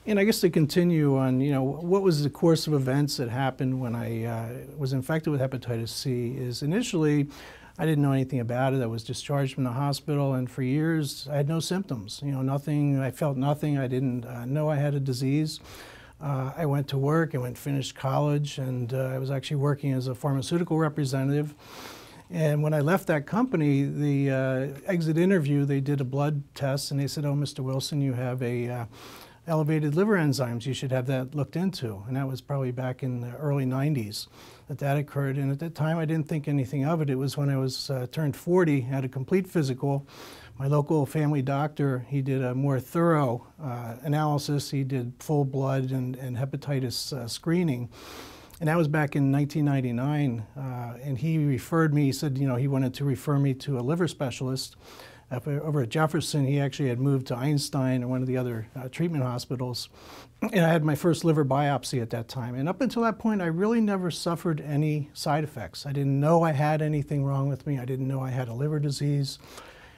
And I guess to continue on, what was the course of events that happened when I was infected with hepatitis C is initially I didn't know anything about it. I was discharged from the hospital, and for years I had no symptoms. Nothing. I felt nothing. I didn't know I had a disease. I went to work. I went and finished college, and I was actually working as a pharmaceutical representative. And when I left that company, the exit interview, they did a blood test, and they said, "Oh, Mr. Wilson, you have a elevated liver enzymes. You should have that looked into." And that was probably back in the early 90s that occurred. And at that time, I didn't think anything of it. It was when I was turned 40, had a complete physical. My local family doctor, he did a more thorough analysis. He did full blood and hepatitis screening. And that was back in 1999. And he referred me, he said, he wanted to refer me to a liver specialist. Over at Jefferson, he actually had moved to Einstein or one of the other treatment hospitals. And I had my first liver biopsy at that time. And up until that point, I really never suffered any side effects. I didn't know I had anything wrong with me. I didn't know I had a liver disease.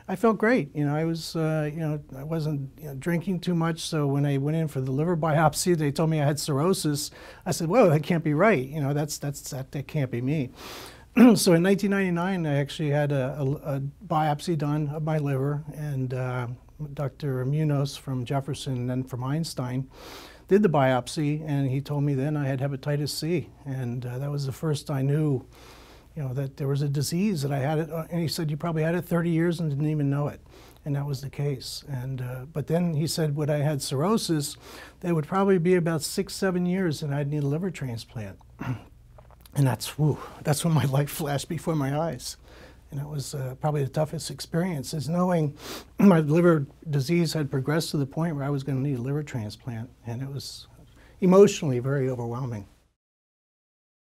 I felt great. I was, I wasn't drinking too much. So when I went in for the liver biopsy, they told me I had cirrhosis. I said, "Well, that can't be right. That can't be me." So in 1999, I actually had a biopsy done of my liver, and Dr. Munoz from Jefferson and then from Einstein did the biopsy, and he told me then I had hepatitis C, and that was the first I knew, that there was a disease that I had it. And he said, "You probably had it 30 years and didn't even know it," and that was the case. And but then he said, when I had cirrhosis, that would probably be about 6-7 years, and I'd need a liver transplant. And that's when my life flashed before my eyes. And it was probably the toughest experience, is knowing my liver disease had progressed to the point where I was going to need a liver transplant. And it was emotionally very overwhelming.